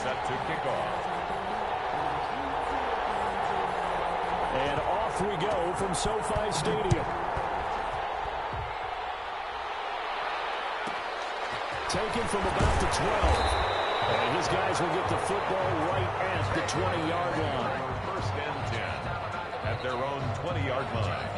set to kick off. And off we go from SoFi Stadium. Taken from about the 12. And his guys will get the football right at the 20-yard line. First and 10 at their own 20-yard line.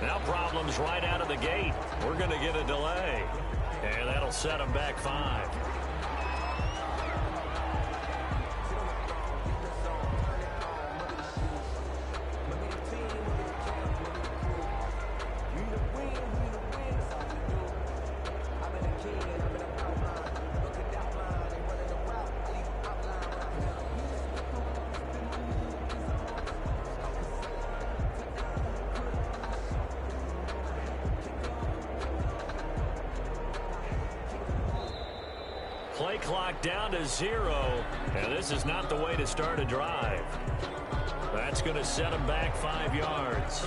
Now problems right out of the gate. We're going to get a delay. And that'll set them back 5. Play clock down to 0. And this is not the way to start a drive. That's going to set them back 5 yards.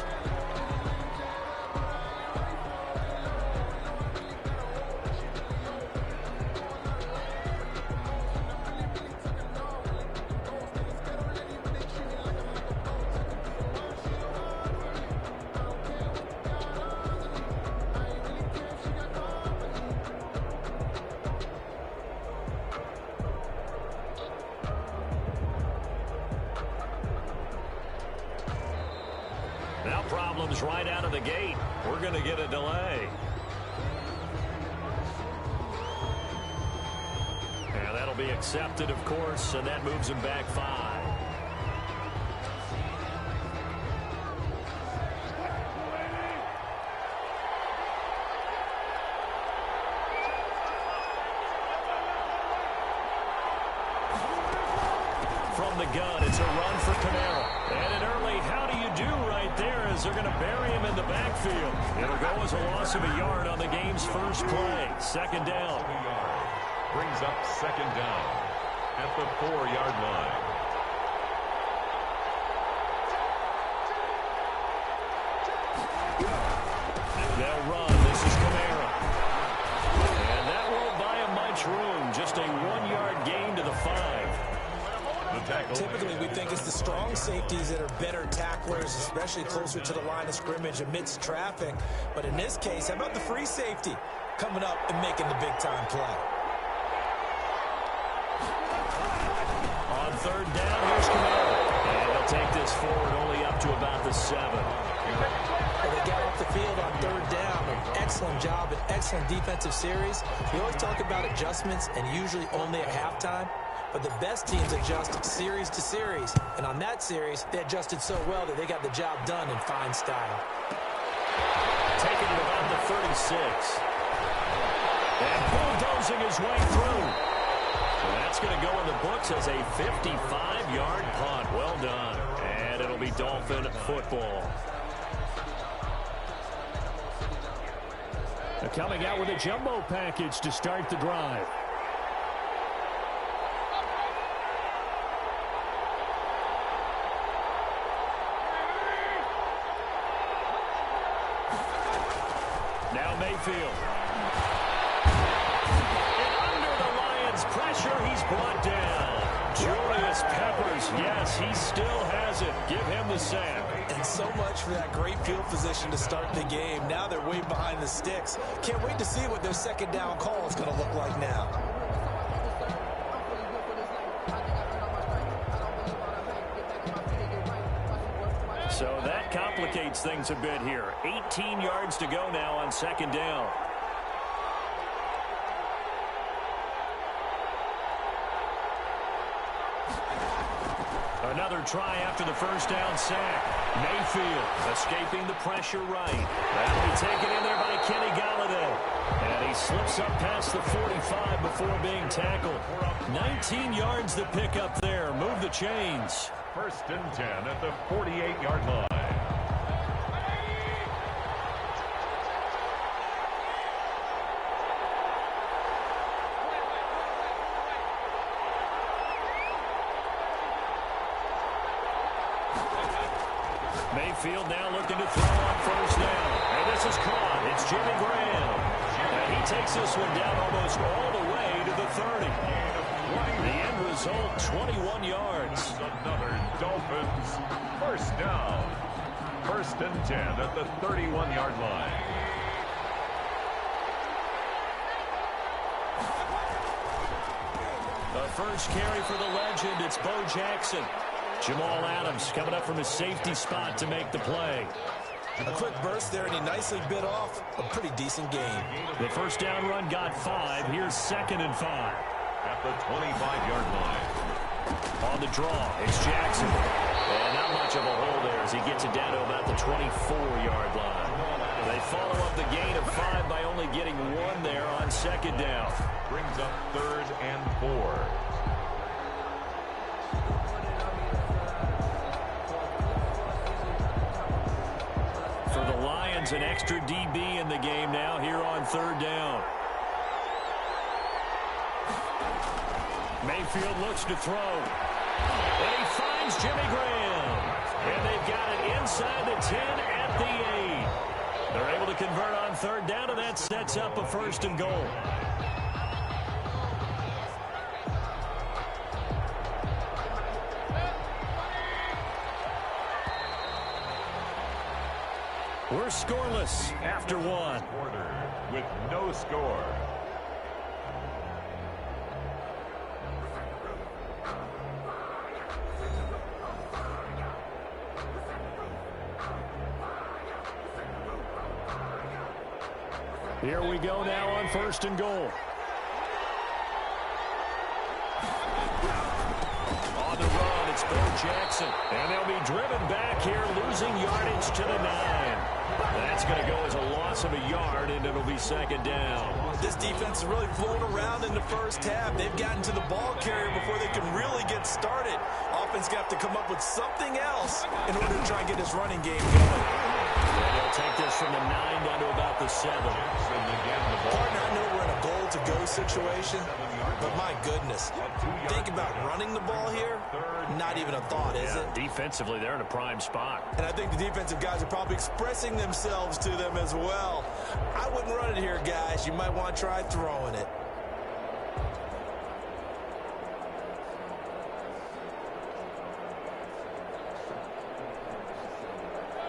Now problems right out of the gate. We're going to get a delay. And that'll be accepted, of course, and that moves him back 5. From the gun, it's a run for Camara. And an early how do you do right there as they're going to bury him in the backfield. It'll go as a loss of a yard on the game's first play. Second down. Brings up second down at the 4-yard line. They'll run. This is Camara. And that won't buy him much room. Just a 1-yard gain to the 5. Typically, we think it's the strong safeties that are better tacklers, especially closer to the line of scrimmage amidst traffic. But in this case, how about the free safety coming up and making the big-time play? On third down, here's Camara. And he'll take this forward only up to about the 7. Well, they got off the field on third down. An excellent job, an excellent defensive series. We always talk about adjustments and usually only at halftime. But the best teams adjust series to series. And on that series, they adjusted so well that they got the job done in fine style. Taking it about the 36. And bulldozing his way through. So that's going to go in the books as a 55-yard punt. Well done. And it'll be Dolphin football. They're coming out with a jumbo package to start the drive. Now Mayfield. And under the Lions' pressure, he's brought down. Julius Peppers, yes, he still has it. Give him the sack. And so much for that great field position to start the game. Now they're way behind the sticks. Can't wait to see what their second down call is going to look like now. So that complicates things a bit here. 18 yards to go now on second down. Another try after the first down sack. Mayfield escaping the pressure right. That'll be taken in there by Kenny Galladay. And he slips up past the 45 before being tackled. 19 yards to pick up there. Move the chains. First and 10 at the 48-yard line. Mayfield now looking to throw on first down. And this is caught. It's Jimmy Graham. And he takes this one down almost all the way to the 30. The end result, 21 yards. Another Dolphins first down. First and 10 at the 31-yard line. The first carry for the legend, it's Bo Jackson. Jamal Adams coming up from his safety spot to make the play. A quick burst there, and he nicely bit off a pretty decent gain. The first down run got 5. Here's 2nd and 5. At the 25-yard line. On the draw, it's Jackson. And not much of a hole there as he gets it down to about the 24-yard line. They follow up the gain of 5 by only getting 1 there on 2nd down. Brings up 3rd and 4. An extra DB in the game now here on 3rd down. Mayfield looks to throw. And he finds Jimmy Graham. And they've got it inside the 10 at the 8. They're able to convert on 3rd down, and that sets up a 1st and goal. We're scoreless after 1. Quarter with no score. Here we go now on 1st and goal. On the run, it's Bo Jackson. And they'll be driven back here, losing yardage to the 9. That's going to go as a loss of a yard, and it'll be 2nd down. This defense has really flown around in the first half. They've gotten to the ball carrier before they can really get started. Offense got to come up with something else in order to try and get this running game going. And they'll take this from the 9 down to about the 7. Partner, I know we're in a goal-to-go situation, but my goodness, think about running the ball here. Not even a thought, is it? Defensively, they're in a prime spot. And I think the defensive guys are probably expressing themselves to them as well. I wouldn't run it here, guys. You might want to try throwing it.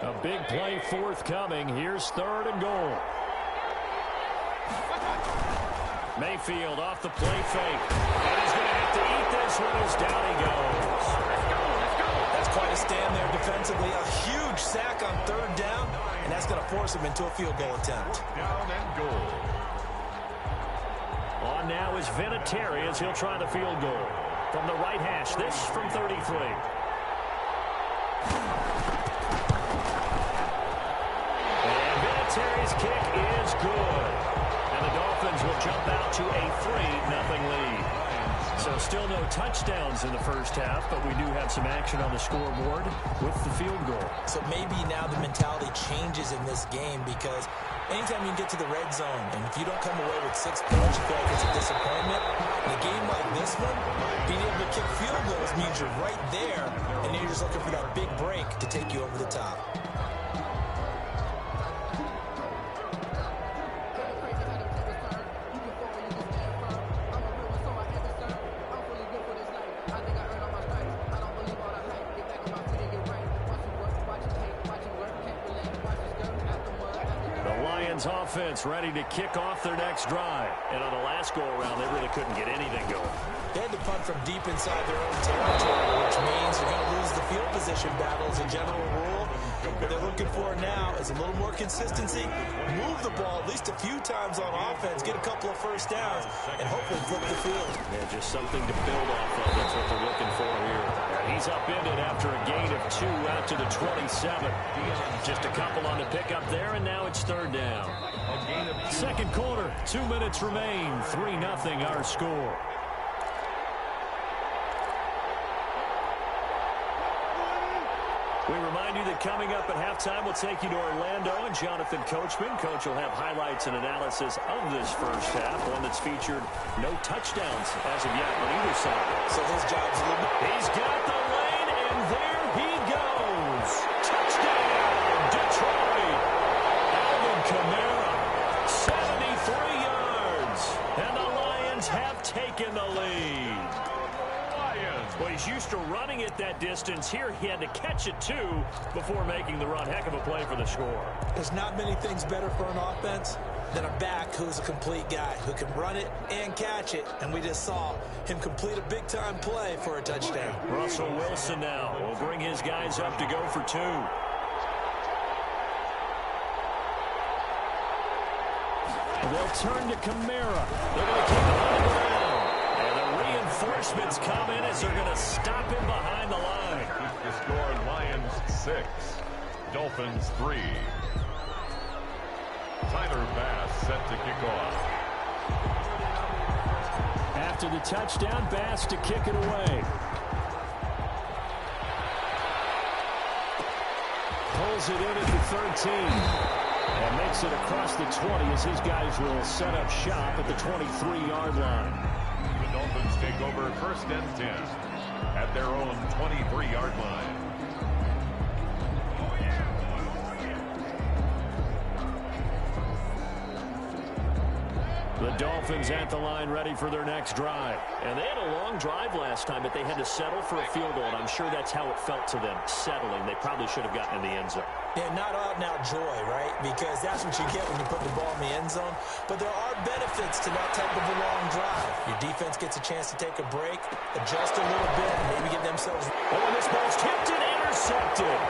A big play forthcoming. Here's 3rd and goal. Mayfield off the play fake. And he's going to have to eat this one as down he goes. That's quite a stand there defensively. A huge sack on 3rd down, and that's going to force him into a field goal attempt. Down and goal. On now is Vinatieri as he'll try the field goal. From the right hash, this from 33. Vinatieri's kick is good. And the Dolphins will jump out to a 3-0 lead. So still no touchdowns in the first half, but we do have some action on the scoreboard with the field goal. So maybe now the mentality changes in this game because anytime you get to the red zone, and if you don't come away with 6 points, you feel like it's a disappointment. In a game like this one, being able to kick field goals means you're right there, and you're just looking for that big break to take you over the top. Offense ready to kick off their next drive. And on the last go-around, they really couldn't get anything going. They had to punt from deep inside their own territory, which means they're going to lose the field position battle as a general rule. What they're looking for now is a little more consistency, move the ball at least a few times on offense, get a couple of first downs, and hopefully flip the field. Yeah, just something to build off of. That's what they're looking for here. And he's upended after a gain of 2 out to the 27. Just a couple on the pickup there, and now it's 3rd down. Second quarter, 2 minutes remain. 3-0 our score. We remind you that coming up at halftime, we'll take you to Orlando and Jonathan Coachman. Coach will have highlights and analysis of this first half, one that's featured no touchdowns as of yet on either side. So his job's a little bit. He's got the lane, and there he goes. Touchdown, Detroit. Alvin Kamara, 73 yards. And the Lions have taken the lead. Well, he's used to running it that distance. Here he had to catch it, too, before making the run. Heck of a play for the score. There's not many things better for an offense than a back who's a complete guy, who can run it and catch it. And we just saw him complete a big-time play for a touchdown. Russell Wilson now will bring his guys up to go for 2. They'll turn to Kamara. They're going to keep it on the ground. And the reinforcements come in as they're going to stop him behind the line. Keep the score, Lions 6, Dolphins 3. Tyler Bass set to kick off. After the touchdown, Bass to kick it away. Pulls it in at the 13. And makes it across the 20 as his guys will set up shop at the 23-yard line. The Dolphins take over 1st and 10 at their own 23-yard line. The Dolphins at the line ready for their next drive. And they had a long drive last time, but they had to settle for a field goal. And I'm sure that's how it felt to them, settling. They probably should have gotten in the end zone. Yeah, not out-and-out joy, right? Because that's what you get when you put the ball in the end zone. But there are benefits to that type of a long drive. Your defense gets a chance to take a break, adjust a little bit, and maybe get themselves... Oh, and this ball's tipped and intercepted.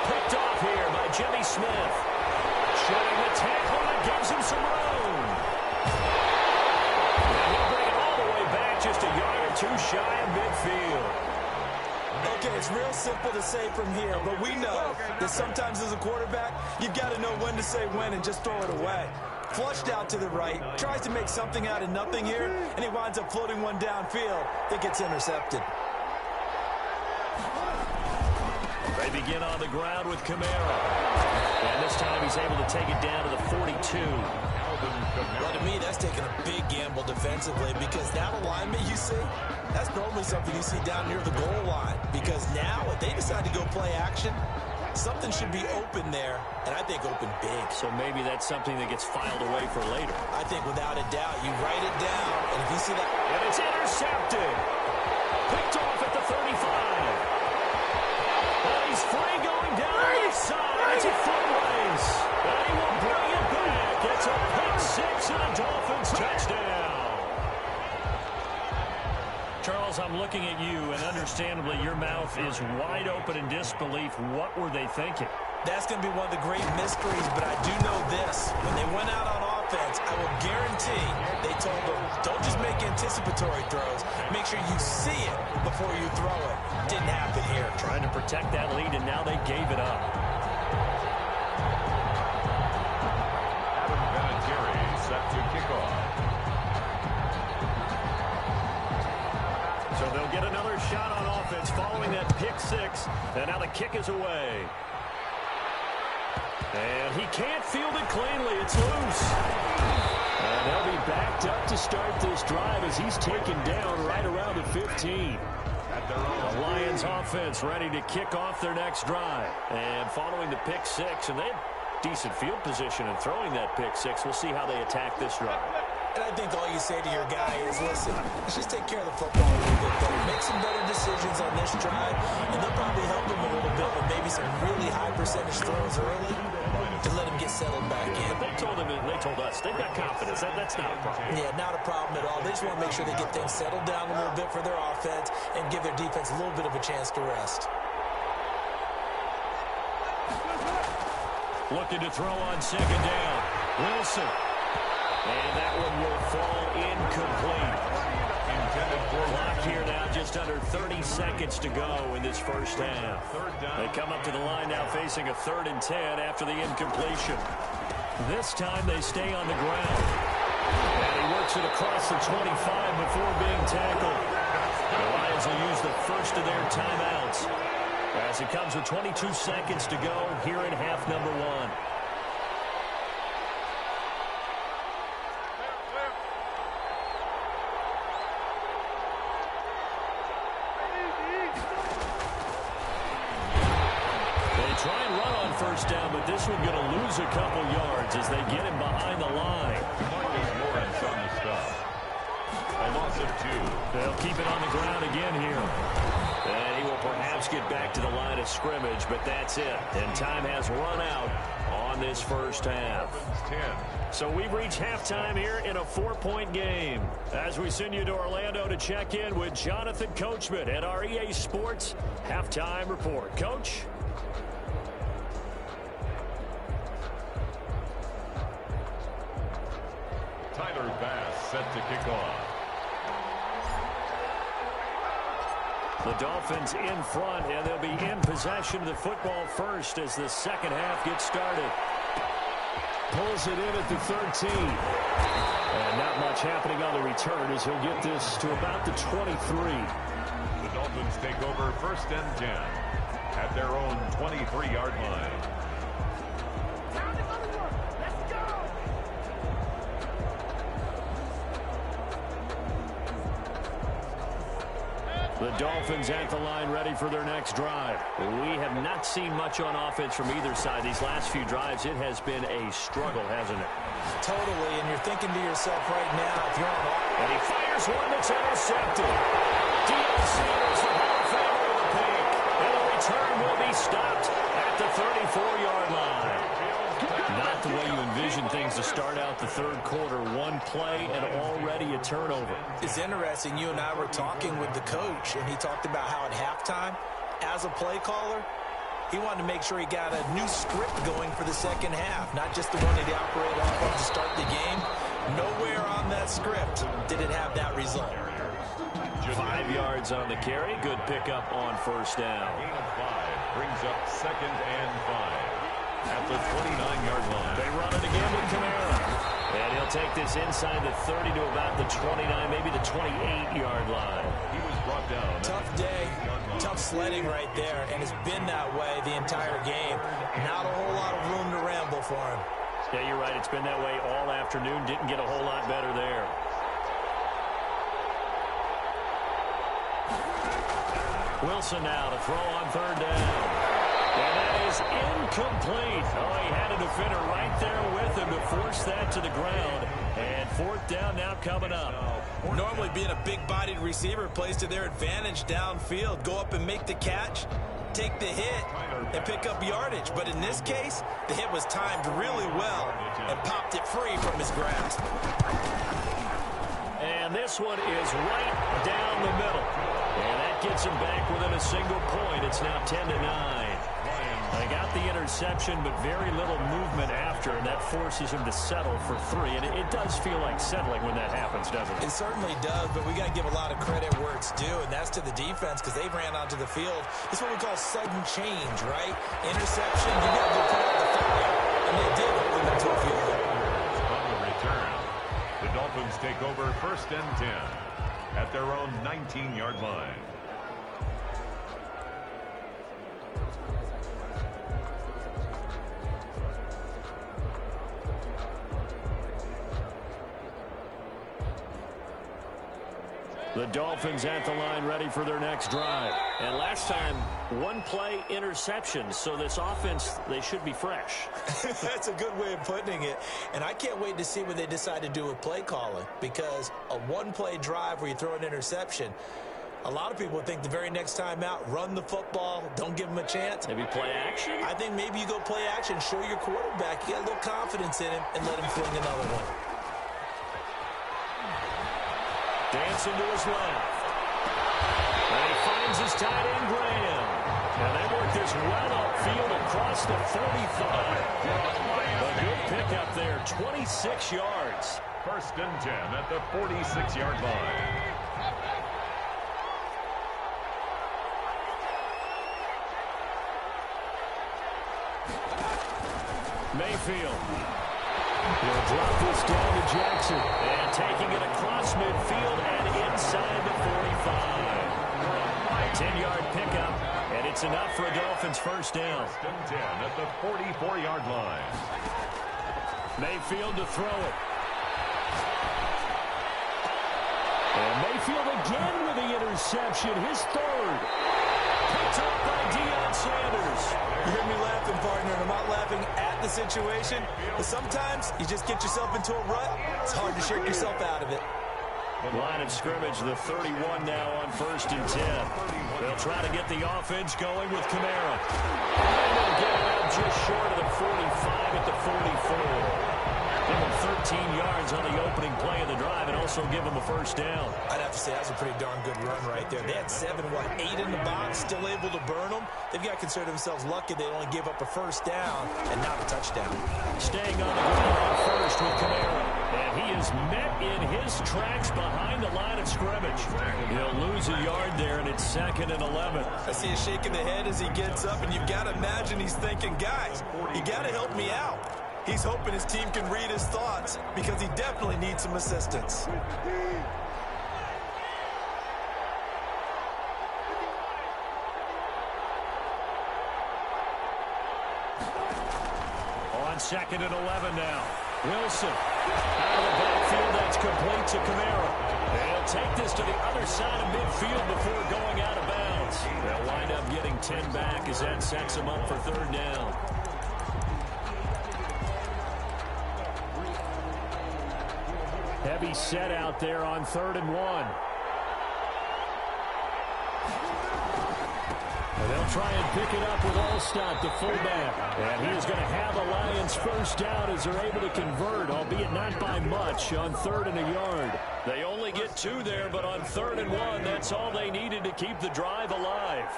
Picked off here by Jimmy Smith. Showing the tackle that gives him some room. And he'll bring it all the way back, just a yard or 2 shy of midfield. Okay, it's real simple to say from here, but we know that sometimes as a quarterback, you've got to know when to say when and just throw it away. Flushed out to the right, tries to make something out of nothing here, and he winds up floating one downfield that gets intercepted. They begin on the ground with Kamara. And this time he's able to take it down to the 42. Well, to me, that's taking a big gamble defensively because that alignment you see, that's normally something you see down near the goal line. Because now, if they decide to go play action, something should be open there, and I think open big. So maybe that's something that gets filed away for later. I think without a doubt, you write it down, and if you see that... And it's intercepted. Picked off at the 35. And he's free going down the left side. It's a foot race. And he will bring it back. It's a pick 6 and a Dolphins touchdown. Charles, I'm looking at you, and understandably, your mouth is wide open in disbelief. What were they thinking? That's going to be one of the great mysteries, but I do know this. When they went out on offense, I will guarantee they told them, don't just make anticipatory throws. Make sure you see it before you throw it. Didn't happen here. Trying to protect that lead, and now they gave it up. Adam Vinatieri set to kick off. So they'll get another shot on offense following that pick 6. And now the kick is away. And he can't field it cleanly. It's loose. And they'll be backed up to start this drive as he's taken down right around the 15. The Lions offense ready to kick off their next drive. And following the pick 6, and they had decent field position in throwing that pick 6. We'll see how they attack this drive. And I think all you say to your guy is, listen, let's just take care of the football a little bit better. Make some better decisions on this drive, and they'll probably help him a little bit with maybe some really high percentage throws early to let him get settled back in. But they told us, they've got confidence. That's not a problem. Yeah, not a problem at all. They just want to make sure they get things settled down a little bit for their offense and give their defense a little bit of a chance to rest. Looking to throw on 2nd down. Wilson. And that one will fall incomplete. Clock here now, just under 30 seconds to go in this first half. They come up to the line now facing a 3rd and 10 after the incompletion. This time they stay on the ground. And he works it across the 25 before being tackled. The Lions will use the first of their timeouts. As it comes with 22 seconds to go here in half number one. Try and run on first down, but this one going to lose a couple yards as they get him behind the line. Marcus Lawrence on the stop. A loss of 2. They'll keep it on the ground again here. And he will perhaps get back to the line of scrimmage, but that's it. And time has run out on this first half. 10. So we've reached halftime here in a 4-point game. As we send you to Orlando to check in with Jonathan Coachman at our EA Sports Halftime Report. Coach? Tyler Bass set to kick off. The Dolphins in front, and they'll be in possession of the football first as the second half gets started. Pulls it in at the 13. And not much happening on the return as he'll get this to about the 23. The Dolphins take over first and 10 at their own 23-yard line. The Dolphins at the line ready for their next drive. We have not seen much on offense from either side. These last few drives, it has been a struggle, hasn't it? Totally, and you're thinking to yourself right now, if you're on offense. And he fires one that's intercepted. DLC is the Hall of Famer with a pick. And the return will be stopped at the 34-yard line. Not the way you envision things to start out the third quarter. One play and already a turnover. It's interesting. You and I were talking with the coach, and he talked about how at halftime, as a play caller, he wanted to make sure he got a new script going for the second half, not just the one that he operated off of to start the game. Nowhere on that script did it have that result. 5 yards on the carry. Good pickup on first down. Gain of 5 brings up second and 5 at the 29-yard line. They run it again with Kamara. And he'll take this inside the 30 to about the 29, maybe the 28-yard line. He was brought down. Tough day, tough sledding right there, and it's been that way the entire game. Not a whole lot of room to ramble for him. Yeah, you're right. It's been that way all afternoon. Didn't get a whole lot better there. Wilson now to throw on third down. And that is incomplete. Oh, he had a defender right there with him to force that to the ground. And fourth down now coming up. Normally being a big-bodied receiver plays to their advantage downfield. Go up and make the catch, take the hit, and pick up yardage. But in this case, the hit was timed really well and popped it free from his grasp. And this one is right down the middle. And that gets him back within a single point. It's now 10-9. They got the interception, but very little movement after, and that forces him to settle for 3. And it does feel like settling when that happens, doesn't it? It certainly does, but we got to give a lot of credit where it's due, and that's to the defense because they ran onto the field. It's what we call sudden change, right? Interception, you got to go put out the fire, and they did hold them to a field goal. On the return, the Dolphins take over first and 10 at their own 19-yard line. The Dolphins at the line ready for their next drive. And last time, one play interception. So this offense, they should be fresh. That's a good way of putting it. And I can't wait to see what they decide to do with play calling. Because a one-play drive where you throw an interception, a lot of people think the very next time out, run the football, don't give them a chance. Maybe play action? I think maybe you go play action, show your quarterback, you got a little confidence in him, and let him fling another one. Dancing to his left. And he finds his tight end, Graham. And they work this well upfield across the 45. A good pickup there, 26 yards. First and 10 at the 46-yard line. Mayfield. He'll drop this down to Jackson. And taking it across midfield and inside the 45. A 10-yard pickup, and it's That's enough for a Dolphins first down. First and 10 at the 44-yard line. Mayfield to throw it. And Mayfield again with the interception, his third. Picked up by Deion Sanders. You hear me laughing, partner, and I'm not laughing at the situation, but sometimes you just get yourself into a rut. It's hard to shake yourself out of it. The line of scrimmage, the 31 now on first and 10. They'll try to get the offense going with Kamara. And they'll get it out just short of the 45 at the 44. Give him 13 yards on the opening play of the drive and also give him a first down. I'd have to say that was a pretty darn good run right there. They had 8 in the box, still able to burn them. They've got to consider themselves lucky they only gave up a first down and not a touchdown. Staying on the ground on first with Kamara. And he is met in his tracks behind the line of scrimmage. He'll lose a yard there, and it's 2nd and 11. I see him shaking the head as he gets up, and you've got to imagine he's thinking, guys, you got to help me out. He's hoping his team can read his thoughts because he definitely needs some assistance. On 2nd and 11 now. Wilson out of the backfield. That's complete to Kamara. They'll take this to the other side of midfield before going out of bounds. They'll wind up getting 10 back as that sets them up for third down. Heavy set out there on 3rd and 1. And they'll try and pick it up with Allstott, the fullback. And he is going to have the Lions first down as they're able to convert, albeit not by much, on 3rd and a yard. They only get 2 there, but on 3rd and 1, that's all they needed to keep the drive alive.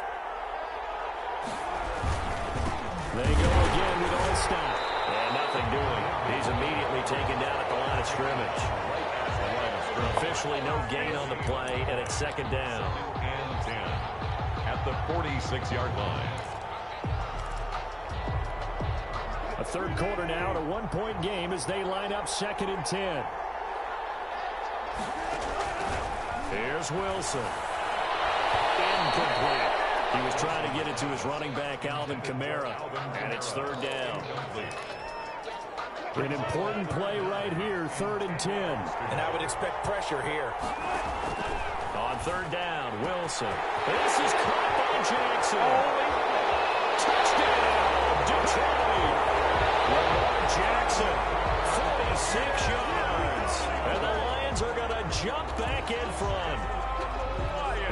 They go again with Allstott. And nothing doing. He's immediately taken down at the line of scrimmage. Officially no gain on the play, and it's 2nd down. And 10 at the 46-yard line. A third quarter now, a 1-point game as they line up 2nd and 10. Here's Wilson. Incomplete. He was trying to get it to his running back, Alvin Kamara, and it's 3rd down. An important play right here, 3rd and 10. And I would expect pressure here. On 3rd down, Wilson. This is caught by Jackson. Touchdown, Detroit. Lamar Jackson, 46 yards. And the Lions are going to jump back in front.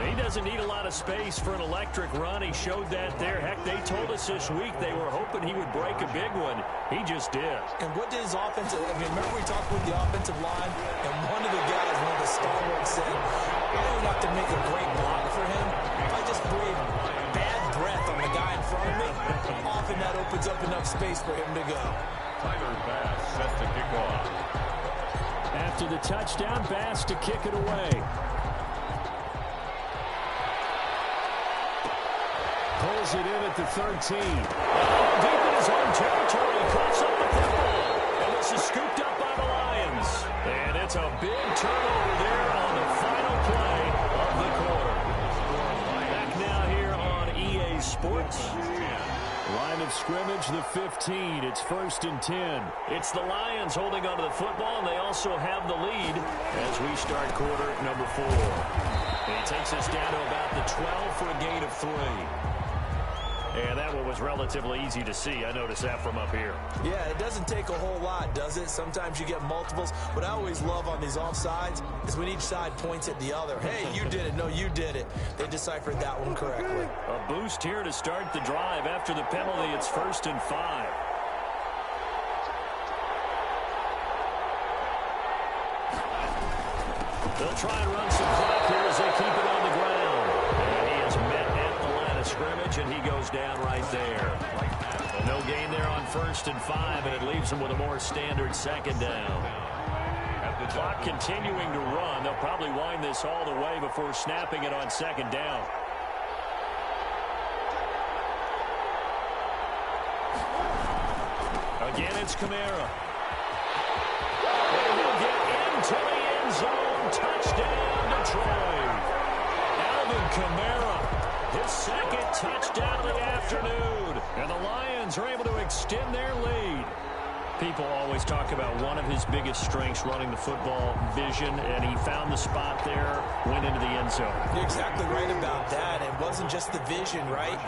He doesn't need a lot of space for an electric run. He showed that there. Heck, they told us this week they were hoping he would break a big one. He just did. And what did his offensive, remember we talked with the offensive line, and one of the guys, one of the stalwarts said, I don't have to make a great block for him. If I just breathe bad breath on the guy in front of me, often that opens up enough space for him to go. Tyler Bass set to kick off. After the touchdown, Bass to kick it away. Pulls it in at the 13. Deep in his own territory, cuts up the football. And this is scooped up by the Lions. And it's a big turnover there on the final play of the quarter. Back now here on EA Sports. Line of scrimmage, the 15. It's 1st and 10. It's the Lions holding onto the football, and they also have the lead as we start quarter number 4. And he takes us down to about the 12 for a gain of 3. And that one was relatively easy to see. I noticed that from up here. Yeah, it doesn't take a whole lot, does it? Sometimes you get multiples. What I always love on these offsides is when each side points at the other. Hey, you did it. No, you did it. They deciphered that one correctly. A boost here to start the drive. After the penalty, it's 1st and 5. They'll try and run some clock here as they keep it on the ground. And he is met at the line of scrimmage, and he goes down right there. Well, no gain there on 1st and 5, and it leaves them with a more standard 2nd down. The clock continuing to run. They'll probably wind this all the way before snapping it on 2nd down. Again, it's Kamara. And he'll get into the end zone. Touchdown, Detroit. Alvin Kamara his second touchdown of the afternoon. And the Lions are able to extend their lead. People always talk about one of his biggest strengths running the football, vision, and he found the spot there, went into the end zone. You're exactly right about that. It wasn't just the vision, right?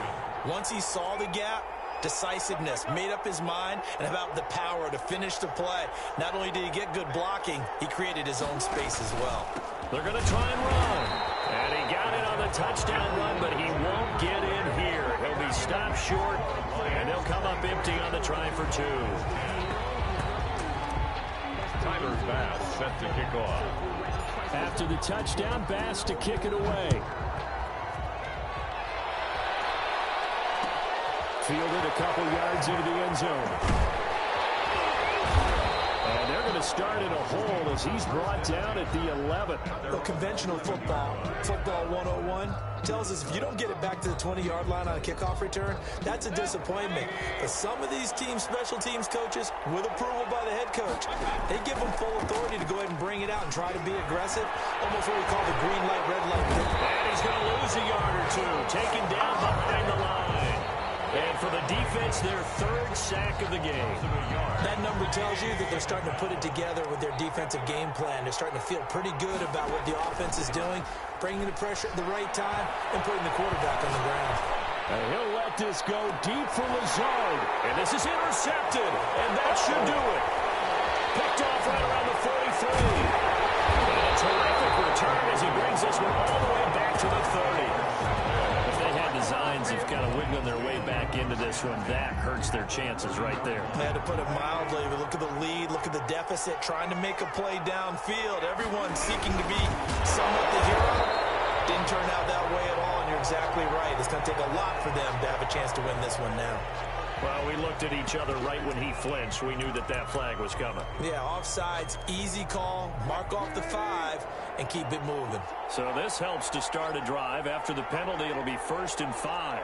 Once he saw the gap, decisiveness, made up his mind, and about the power to finish the play. Not only did he get good blocking, he created his own space as well. They're going to try and run. And he got it on the touchdown run, but he won't get in here. He'll be stopped short, and they'll come up empty on the try for two. Tyler Bass set to kick off. After the touchdown, Bass to kick it away. Fielded a couple yards into the end zone. And they're going to start in a hole as he's brought down at the 11. Well, conventional football 101, tells us if you don't get it back to the 20-yard line on a kickoff return, that's a disappointment. But some of these special teams coaches, with approval by the head coach, they give them full authority to go ahead and bring it out and try to be aggressive, almost what we call the green light, red light. And he's going to lose a yard or two, taken down behind the line. And for the defense, their third sack of the game. That number tells you that they're starting to put it together with their defensive game plan. They're starting to feel pretty good about what the offense is doing, bringing the pressure at the right time, and putting the quarterback on the ground. And he'll let this go deep for Lazard. And this is intercepted, and that should do it. Picked off right around the 43. And a terrific return as he brings this one all the way back to the 30. If they had designs of kind of wiggling their way back into this one, that hurts their chances right there. I had to put it mildly, but look at the lead, look at the deficit, trying to make a play downfield. Everyone seeking to be somewhat the hero. Didn't turn out that way at all, and you're exactly right. It's going to take a lot for them to have a chance to win this one now. Well, we looked at each other right when he flinched. We knew that that flag was coming. Yeah, offsides, easy call, mark off the 5, and keep it moving. So this helps to start a drive. After the penalty, it'll be 1st and 5.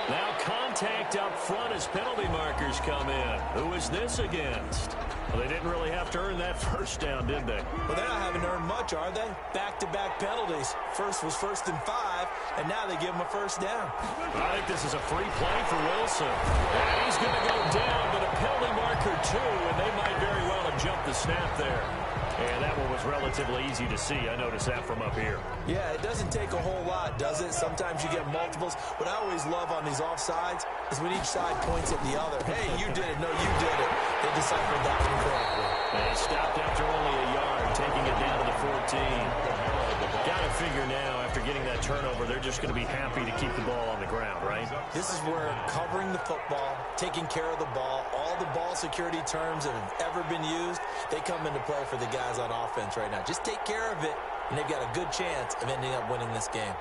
Now contact up front as penalty markers come in. Who is this against? Well, they didn't really have to earn that first down, did they? Well, they're not having earned much, are they? Back-to-back penalties. First was 1st and 5, and now they give them a first down. I think this is a free play for Wilson. And he's going to go down, but a penalty marker too, and they might very well have jumped the snap there. And that one was relatively easy to see. I noticed that from up here. Yeah, it doesn't take a whole lot, does it? Sometimes you get multiples. What I always love on these offsides is when each side points at the other. Hey, you did it. No, you did it. They deciphered that one correctly. They stopped after only a yard, taking it down to the 14. Got to figure now, after getting that turnover, they're just going to be happy to keep the ball on the ground, right? This is where covering the football, taking care of the ball, all the ball security terms that have ever been used, they come into play for the guys on offense right now. Just take care of it, and they've got a good chance of ending up winning this game.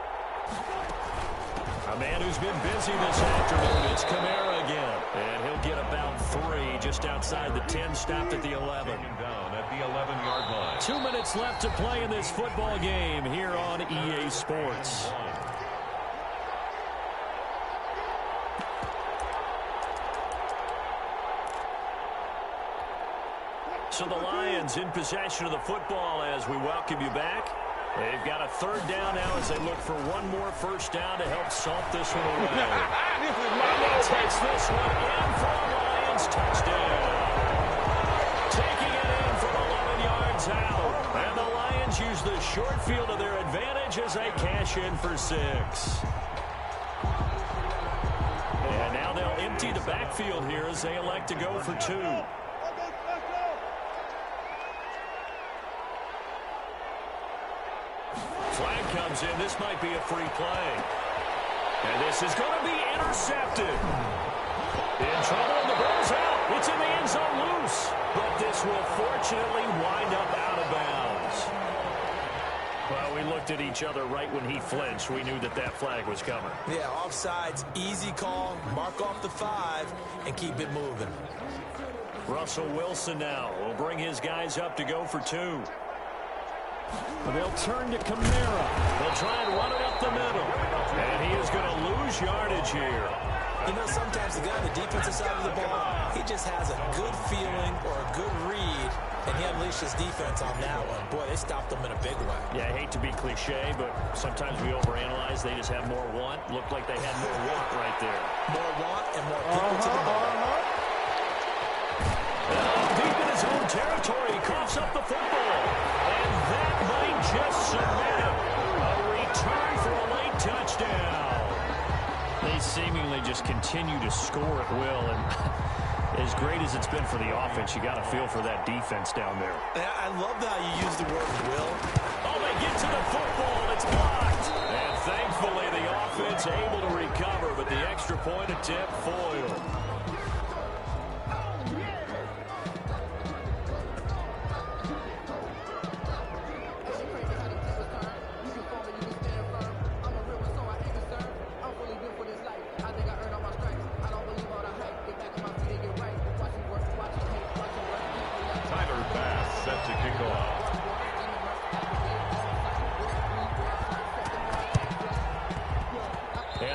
A man who's been busy this afternoon is Kamara again. And he'll get about 3 just outside the 10, stopped at the 11. Down at the 11-yard line. 2 minutes left to play in this football game here on EA Sports. So the Lions in possession of the football as we welcome you back. They've got a 3rd down now as they look for one more first down to help salt this one away. And he takes this one in for a Lions touchdown. Taking it in from 11 yards out. And the Lions use the short field to their advantage as they cash in for 6. And now they'll empty the backfield here as they elect to go for 2. Flag comes in. This might be a free play. And this is going to be intercepted. In trouble, and the ball's out. It's in the end zone loose. But this will fortunately wind up out of bounds. Well, we looked at each other right when he flinched. We knew that that flag was coming. Yeah, offsides, easy call, mark off the 5, and keep it moving. Russell Wilson now will bring his guys up to go for 2. They'll turn to Kamara. They'll try and run it up the middle. And he is going to lose yardage here. You know, sometimes the guy on the defensive side of the ball, he just has a good feeling or a good read, and he unleashed his defense on that one. Boy, they stopped them in a big way. Yeah, I hate to be cliche, but sometimes we overanalyze. They just have more want. Looked like they had more want right there. More want and more people to the ball. Deep in his own territory, he coughs up the football. And that might just submit him. A return for a late touchdown. They seemingly just continue to score at will. And as great as it's been for the offense, you got to feel for that defense down there. I love how you use the word will. Oh, they get to the football. It's blocked. And thankfully, the offense able to recover, but the extra point attempt foiled.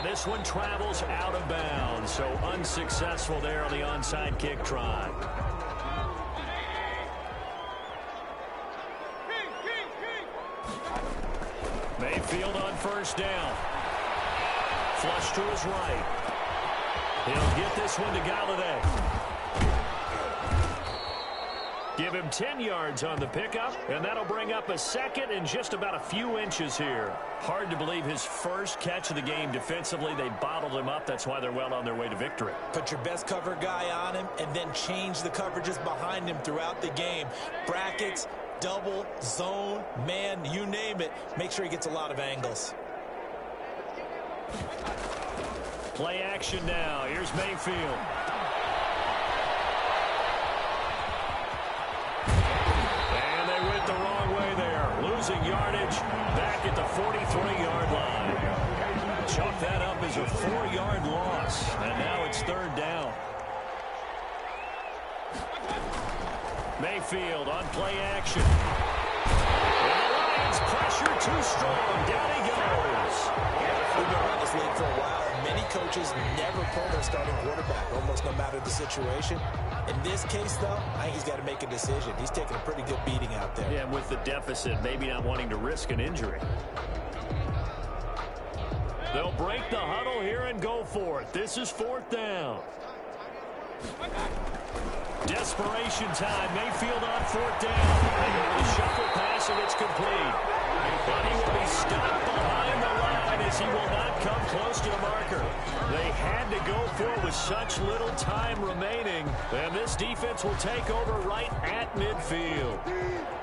This one travels out of bounds, so unsuccessful there on the onside kick try. Mayfield on first down. Flush to his right. He'll get this one to Galladay. Give him 10 yards on the pickup, and that'll bring up a second and just about a few inches here. Hard to believe his first catch of the game defensively. They bottled him up. That's why they're well on their way to victory. Put your best cover guy on him and then change the coverages behind him throughout the game. Brackets, double, zone, man, you name it. Make sure he gets a lot of angles. Play action now. Here's Mayfield. Losing yardage back at the 43-yard line. Chalk that up as a 4-yard loss. And now it's third down. Mayfield on play action. And the Lions pressure too strong. Down he goes. We've been around this league for a while. Many coaches never pull their starting quarterback, almost no matter the situation. In this case, though, I think he's got to make a decision. He's taking a pretty good beating out there. Yeah, and with the deficit, maybe not wanting to risk an injury. They'll break the huddle here and go for it. This is fourth down. Desperation time. Mayfield on fourth down. They go with a shuffle pass, and it's complete. But he will be stopped behind the line as he will not come close to the marker. They had to go for it with such little time remaining. And this defense will take over right at midfield.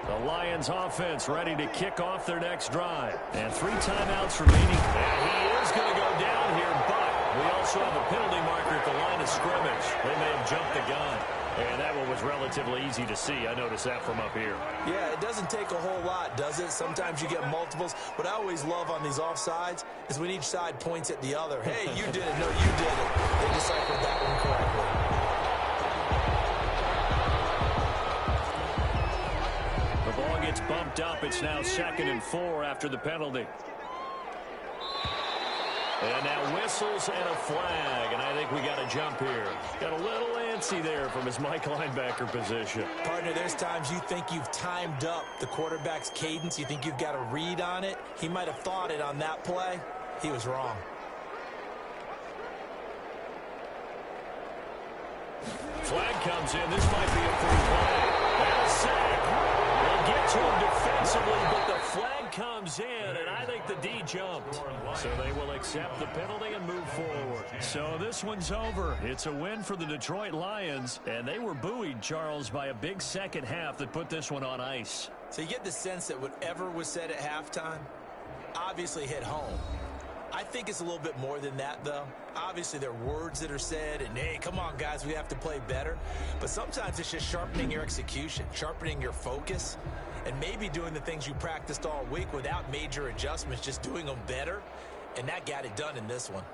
The Lions offense ready to kick off their next drive. And 3 timeouts remaining. And he is going to go down here, but we also have a penalty marker at the line of scrimmage. They may have jumped the gun. And that one was relatively easy to see. I noticed that from up here. Yeah, it doesn't take a whole lot, does it? Sometimes you get multiples. What I always love on these offsides is when each side points at the other. Hey, you did it. No, you did it. They deciphered that one correctly. The ball gets bumped up. It's now 2nd and 4 after the penalty. And now whistles and a flag, and I think we got a jump here. Got a little antsy there from his Mike linebacker position. Partner, there's times you think you've timed up the quarterback's cadence. You think you've got a read on it. He might have thought it on that play. He was wrong. Flag comes in. This might be a free play. And a sack. They'll get to him defensively, but the flag comes in, and I think the D jumped. So they will accept the penalty and move forward. So this one's over. It's a win for the Detroit Lions, and they were buoyed, Charles, by a big second half that put this one on ice. So you get the sense that whatever was said at halftime obviously hit home. I think it's a little bit more than that, though. Obviously, there are words that are said, and, hey, come on, guys, we have to play better. But sometimes it's just sharpening your execution, sharpening your focus, and maybe doing the things you practiced all week without major adjustments, just doing them better. And that got it done in this one.